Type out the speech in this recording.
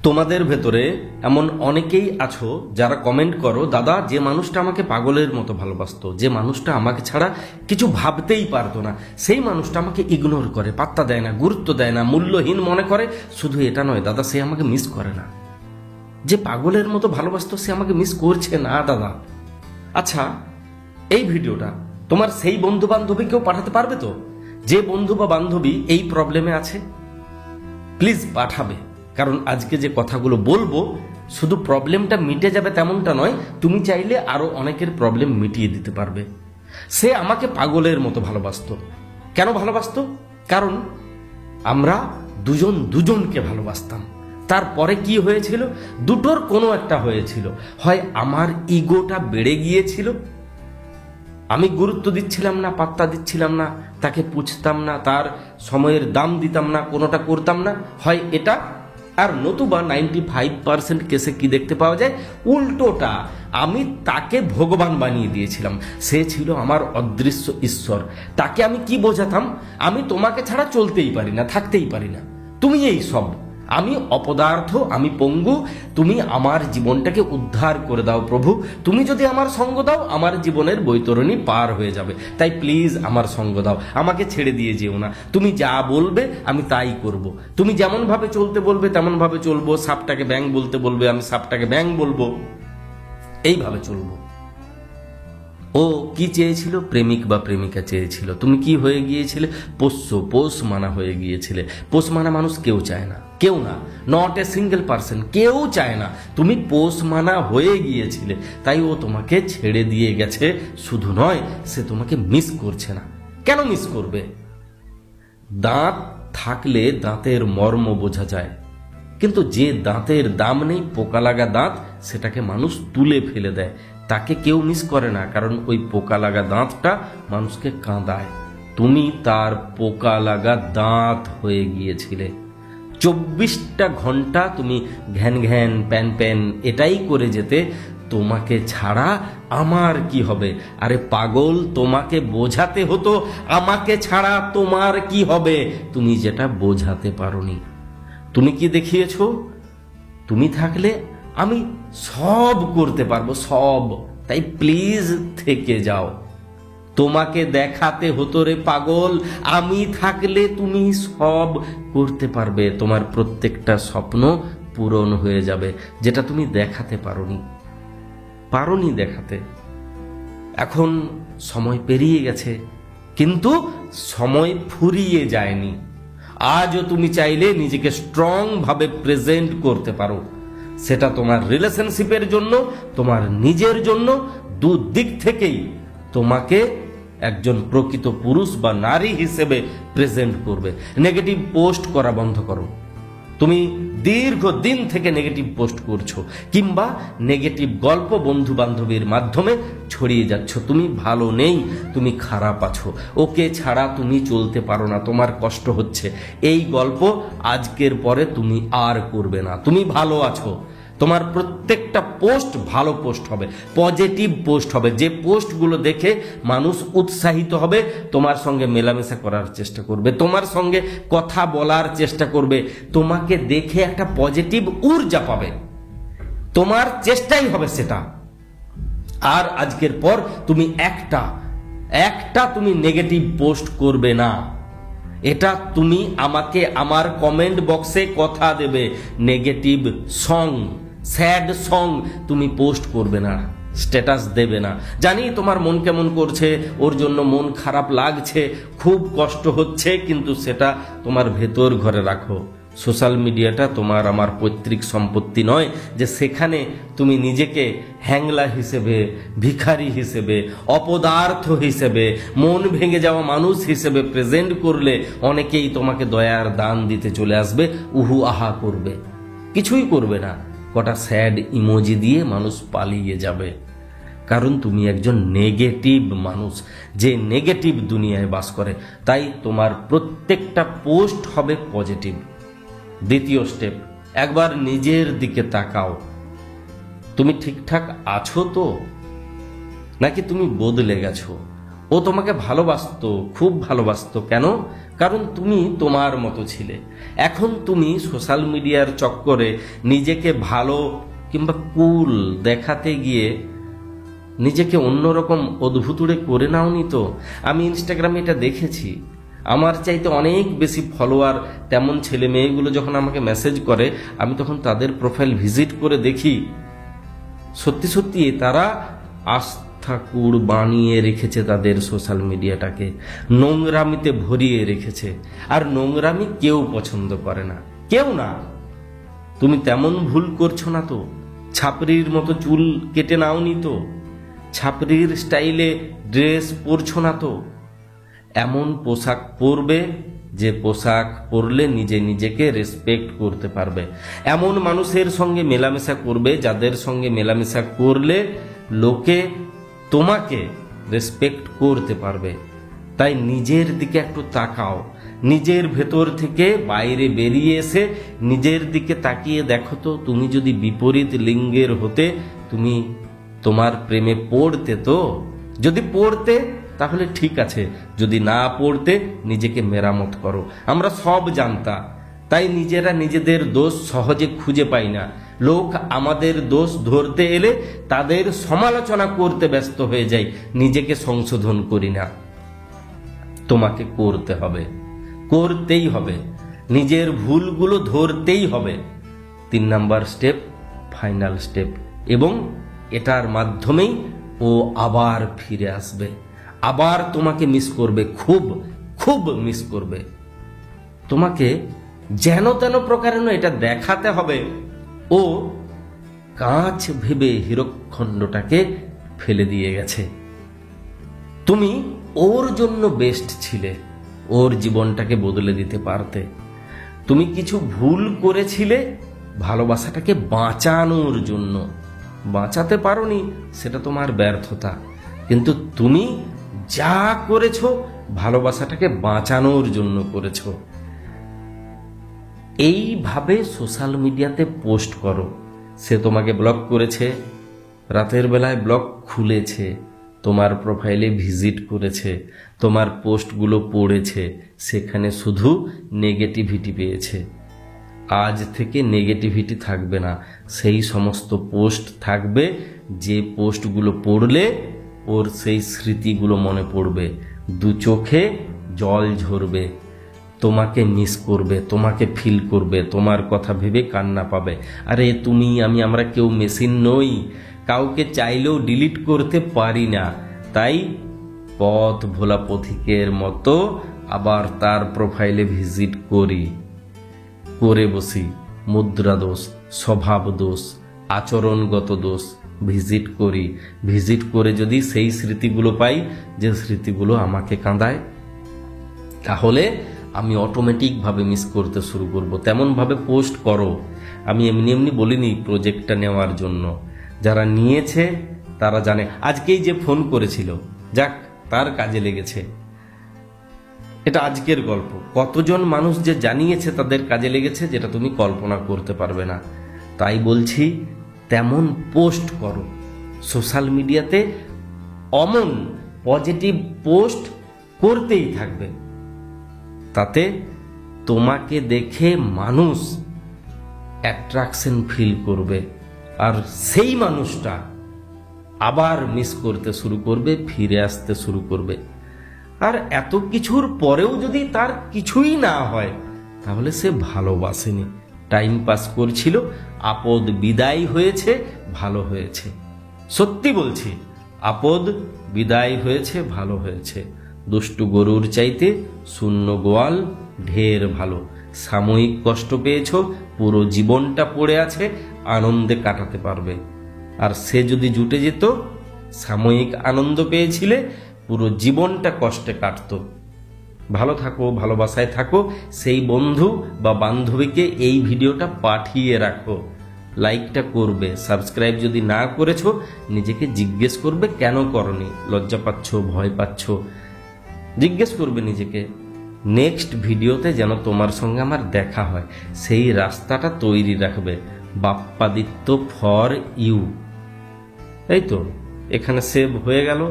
তোমাদের ভেতরে এমন অনেকেই আছো যারা কমেন্ট করো, দাদা যে মানুষটা আমাকে পাগলের মতো ভালোবাসতো, যে মানুষটা আমাকে ছাড়া কিছু ভাবতেই পারতো না, সেই মানুষটা আমাকে ইগনোর করে, পাত্তা দেয় না, গুরুত্ব দেয় না, মূল্যহীন মনে করে। শুধু এটা নয় দাদা, সে আমাকে মিস করে না। যে পাগলের মতো ভালোবাসতো সে আমাকে মিস করছে না দাদা। আচ্ছা, এই ভিডিওটা তোমার সেই বন্ধু বান্ধবীকেও পাঠাতে পারবে তো, যে বন্ধু বা বান্ধবী এই প্রবলেমে আছে? প্লিজ পাঠাবে, কারণ আজকে যে কথাগুলো বলবো শুধু প্রবলেমটা মিটে যাবে তেমনটা নয়, তুমি চাইলে আরো অনেকের প্রবলেম মিটিয়ে দিতে পারবে। সে আমাকে পাগলের মতো ভালোবাসতো। কেন ভালোবাসতো? কারণ আমরা দুজন দুজনকে ভালোবাসতাম। তারপরে কি হয়েছিল? দুটোর কোনো একটা হয়েছিল। হয় আমার ইগোটা বেড়ে গিয়েছিল, আমি গুরুত্ব দিচ্ছিলাম না, পাত্তা দিচ্ছিলাম না, তাকে পুছতাম না, তার সময়ের দাম দিতাম না, কোনোটা করতাম না, হয় এটা। আর নতুবা 95% কেসে কি দেখতে পাওয়া যায়? উল্টোটা, আমি তাকে ভগবান বানিয়ে দিয়েছিলাম। সে ছিল আমার অদৃশ্য ঈশ্বর। তাকে আমি কি বোঝাতাম? আমি তোমাকে ছাড়া চলতেই পারি না, থাকতেই পারি না, তুমি এই সব, আমি অপদার্থ, আমি পঙ্গু, তুমি আমার জীবনটাকে উদ্ধার করে দাও প্রভু। তুমি যদি আমার সঙ্গ দাও, আমার জীবনের বৈতরণী পার হয়ে যাবে। তাই প্লিজ আমার সঙ্গ দাও, আমাকে ছেড়ে দিয়ে যেও না। তুমি যা বলবে আমি তাই করব। তুমি যেমন ভাবে চলতে বলবে তেমন ভাবে চলবো। সাপটাকে ব্যাং বলতে বলবে, আমি সাপটাকে ব্যাং বলবো, এইভাবে চলবো। ও কি চেয়েছিল? প্রেমিক বা প্রেমিকা চেয়েছিল। তুমি কি হয়ে গিয়েছিলে? পোষ মানা হয়ে গিয়েছিলে। পোষ মানা মানুষ কেউ চায় না, কেউ না, নট এ সিঙ্গেল পার্সন, কেউ চায় না। তুমি পোষ মানা হয়ে গিয়েছিলে, তাই ও তোমাকে ছেড়ে দিয়ে গেছে। শুধু নয়, সে তোমাকে মিস করছে না। কেন মিস করবে? দাঁত থাকলে দাঁতের মর্ম বোঝা যায়, কিন্তু যে দাঁতের দাম নেই, পোকা লাগা দাঁত, সেটাকে মানুষ তুলে ফেলে দেয়। তাকে কেউ মিস করে না, কারণ ওই পোকা লাগা দাঁতটা মানুষকে কাঁদায়। তুমি তার পোকা লাগা দাঁত হয়ে গিয়েছিলে। 24টা ঘন্টা তুমি ঘ্যান ঘ্যান প্যান প্যান এটাই করে যেতে, তোমাকে ছাড়া আমার কি হবে? আরে পাগল, তোমাকে বোঝাতে হতো আমাকে ছাড়া তোমার কি হবে, তুমি যেটা বোঝাতে পারোনি। তুমি কি দেখিয়েছো? তুমি থাকলে আমি সব করতে পারবো, সব। তাই প্লিজ থেকে যাও। তোমাকে দেখাতে হতো রে পাগল, আমি থাকলে তুমি সব করতে পারবে। তোমার প্রত্যেকটা স্বপ্ন পূরণ হয়ে যাবে, যেটা তুমি দেখাতে পারোনি দেখাতে। এখন সময় পেরিয়ে গেছে, কিন্তু সময় ফুরিয়ে যায়নি। আজও তুমি চাইলে নিজেকে স্ট্রং ভাবে প্রেজেন্ট করতে পারো। সেটা তোমার রিলেশনশিপের জন্য, তোমার নিজের জন্য, দুদিক থেকেই তোমাকে একজন প্রকৃত পুরুষ বা নারী হিসেবে প্রেজেন্ট করবে। নেগেটিভ পোস্ট করা বন্ধ করো। তুমি দীর্ঘদিন থেকে নেগেটিভ পোস্ট করছো, কিংবা নেগেটিভ গল্প বন্ধু বান্ধবীর মাধ্যমে ছড়িয়ে যাচ্ছ। তুমি ভালো নেই, তুমি খারাপ আছো, ওকে ছাড়া তুমি চলতে পারো না, তোমার কষ্ট হচ্ছে। এই গল্প আজকের পরে তুমি আর করবে না। তুমি ভালো আছো। তোমার প্রত্যেকটা পোস্ট ভালো পোস্ট হবে, পজিটিভ পোস্ট হবে, যে পোস্টগুলো দেখে মানুষ উৎসাহিত হবে, তোমার সঙ্গে মেলামেশা করার চেষ্টা করবে, তোমার সঙ্গে কথা বলার চেষ্টা করবে, তোমাকে দেখে একটা পজিটিভ ঊর্জা পাবে। তোমার চেষ্টাই হবে সেটা। আর আজকের পর তুমি একটা তুমি নেগেটিভ পোস্ট করবে না। এটা তুমি আমাকে আমার কমেন্ট বক্সে কথা দেবে। নেগেটিভ সং, স্যাড সং তুমি পোস্ট করবে না, স্ট্যাটাস দেবে না। জানি তোমার মন কেমন করছে, ওর জন্য মন খারাপ লাগছে, খুব কষ্ট হচ্ছে, কিন্তু সেটা তোমার ভেতর ঘরে রাখো। সোশ্যাল মিডিয়াটা তোমার আমার পৈতৃক সম্পত্তি নয়, যে সেখানে তুমি নিজেকে হ্যাংলা হিসেবে, ভিখারি হিসেবে, অপদার্থ হিসেবে, মন ভেঙে যাওয়া মানুষ হিসেবে প্রেজেন্ট করলে অনেকেই তোমাকে দয়ার দান দিতে চলে আসবে, উহু আহা করবে। কিছুই করবে না, কটা স্যাড ইমোজি দিয়ে মানুষ পালিয়ে যাবে। কারণ তুমি একজন নেগেটিভ মানুষ, যে নেগেটিভ দুনিয়ায় বাস করে। তাই তোমার প্রত্যেকটা পোস্ট হবে পজিটিভ। দ্বিতীয় স্টেপ, একবার নিজের দিকে তাকাও। তুমি ঠিকঠাক আছো তো, নাকি তুমি বদলে গেছো? ও তোমাকে ভালোবাসতো, খুব ভালোবাসতো। কেন? কারণ তুমি তোমার মতো ছিলে। এখন তুমি সোশ্যাল মিডিয়ার চক্করে নিজেকে ভালো কিংবা কুল দেখাতে গিয়ে নিজেকে অন্যরকম অদ্ভুতুড়ে করে নাওনি তো? আমি ইনস্টাগ্রামে এটা দেখেছি। আমার চাইতে অনেক বেশি ফলোয়ার তেমন ছেলে মেয়েগুলো যখন আমাকে মেসেজ করে, আমি তখন তাদের প্রোফাইল ভিজিট করে দেখি সত্যি সত্যি তারা আস্থা কুড় বানিয়ে রেখেছে তাদের সোশ্যাল মিডিয়াটাকে, নোংরামিতে ভরিয়ে রেখেছে। আর নোংরামি কেউ পছন্দ করে না, কেউ না। তুমি তেমন ভুল করছো না তো? ছাপরির মতো চুল কেটে নাওনি তো? ছাপরির স্টাইলে ড্রেস পরছো না তো? এমন পোশাক পরবে যে পোশাক পরলে নিজে নিজেকে রেসপেক্ট করতে পারবে। এমন মানুষের সঙ্গে মেলামেশা করবে যাদের সঙ্গে মেলামেশা করলে লোকে তোমাকে রেসপেক্ট করতে পারবে। তাই নিজের দিকে একটু তাকাও। নিজের ভেতর থেকে বাইরে বেরিয়ে এসে নিজের দিকে তাকিয়ে দেখো তো, তুমি যদি বিপরীত লিঙ্গের হতে তুমি তোমার প্রেমে পড়তে তো? যদি পড়তে তাহলে ঠিক আছে, যদি না পড়তে নিজেকে মেরামত করো। আমরা সব জানতা, তাই নিজেরা নিজেদের দোষ সহজে খুঁজে পাই না। লোক আমাদের দোষ ধরতে এলে তাদের সমালোচনা করতে ব্যস্ত হয়ে যায়, নিজেকে সংশোধন করি না। তোমাকে করতে হবে, করতেই হবে, নিজের ভুলগুলো ধরতেই হবে। 3 নাম্বার স্টেপ, ফাইনাল স্টেপ, এবং এটার মাধ্যমেই ও আবার ফিরে আসবে, আবার তোমাকে মিস করবে, খুব খুব মিস করবে। তোমাকে যেন তেন প্রকারে এটা দেখাতে হবে ও কাঁচ ভেবে হীরকখণ্ডটাকে ফেলে দিয়ে গেছে। তুমি ওর জন্য বেস্ট ছিলে, ওর জীবনটাকে বদলে দিতে পারতে। তুমি কিছু ভুল করেছিলে ভালোবাসাটাকে বাঁচানোর জন্য, বাঁচাতে পারোনি, সেটা তোমার ব্যর্থতা। কিন্তু তুমি যা করেছো ভালোবাসাটাকে বাঁচানোর জন্য করেছো। এইভাবে সোশ্যাল মিডিয়াতে পোস্ট করো। সে তোমাকে ব্লক করেছে, রাতের বেলায় ব্লক খুলেছে, তোমার প্রোফাইলে ভিজিট করেছে, তোমার পোস্টগুলো পড়েছে, সেখানে শুধু নেগেটিভিটি পেয়েছে। আজ থেকে নেগেটিভিটি থাকবে না, সেই সমস্ত পোস্ট থাকবে যে পোস্টগুলো পড়লে ওর সেই স্মৃতিগুলো মনে পড়বে, দু চোখে জল ঝরবে, তোমাকে মিস করবে, তোমাকে ফিল করবে, তোমার কথা ভেবে কান্না পাবে। আরে তুমি আমি আমরা কেউ মেশিন নই, কাউকে চাইলেও ডিলিট করতে পারি না। তাই পথ ভোলা পথিকের মতো আবার তার প্রোফাইলে ভিজিট করি, করে বসি। মুদ্রা দোষ, স্বভাব দোষ, আচরণগত দোষ ভিজিট করি। ভিজিট করে যদি সেই স্মৃতিগুলো পাই যে স্মৃতিগুলো আমাকে কাঁদায়, তাহলে আমি অটোমেটিকভাবে মিস করতে শুরু করব। তেমনভাবে পোস্ট করো। আমি এমনি এমনি বলিনি প্রজেক্টটা নেওয়ার জন্য, যারা নিয়েছে তারা জানে। আজকেই যে ফোন করেছিল, যাক তার কাজে লেগেছে, এটা আজকের গল্প। কতজন মানুষ যে জানিয়েছে তাদের কাজে লেগেছে যেটা তুমি কল্পনা করতে পারবে না। তাই বলছি তেমন পোস্ট করো সোশ্যাল মিডিয়াতে, অমন পজিটিভ পোস্ট করতেই থাকবে। তাতে তোমাকে দেখে মানুষ অ্যাট্রাকশন ফিল করবে, আর সেই মানুষটা আবার মিস করতে শুরু করবে, ফিরে আসতে শুরু করবে। আর এত কিছুর পরেও যদি তার কিছুই না হয়, তাহলে সে ভালোবাসেনি, টাইম পাস করছিল, আপদ বিদায় হয়েছে, ভালো হয়েছে। সত্যি বলছি, আপদ বিদায় হয়েছে, ভালো হয়েছে। দুষ্টু গরুর চাইতে শূন্য গোয়াল ঢের ভালো। সাময়িক কষ্ট পেয়েছ, পুরো জীবনটা পড়ে আছে, আনন্দে কাটাতে পারবে। আর সে যদি জুটে যেত, সাময়িক আনন্দ পেয়েছিলে, পুরো জীবনটা কষ্টে কাটতো। ভালো থাকো, ভালোবাসায় থাকো। সেই বন্ধু বা বান্ধবীকে এই ভিডিওটা পাঠিয়ে রাখো, লাইকটা করবে। সাবস্ক্রাইব যদি না করেছো, নিজেকে জিজ্ঞেস করবে কেন করনি, লজ্জা পাচ্ছ, ভয় পাচ্ছ, জিজ্ঞেস করবে নিজেকে। নেক্সট ভিডিওতে যেন তোমার সঙ্গে আমার দেখা হয়, সেই রাস্তাটা তৈরি রাখবে। বাপ্পাদিত্য ফর ইউ, এই তো এখানে সেভ হয়ে গেল।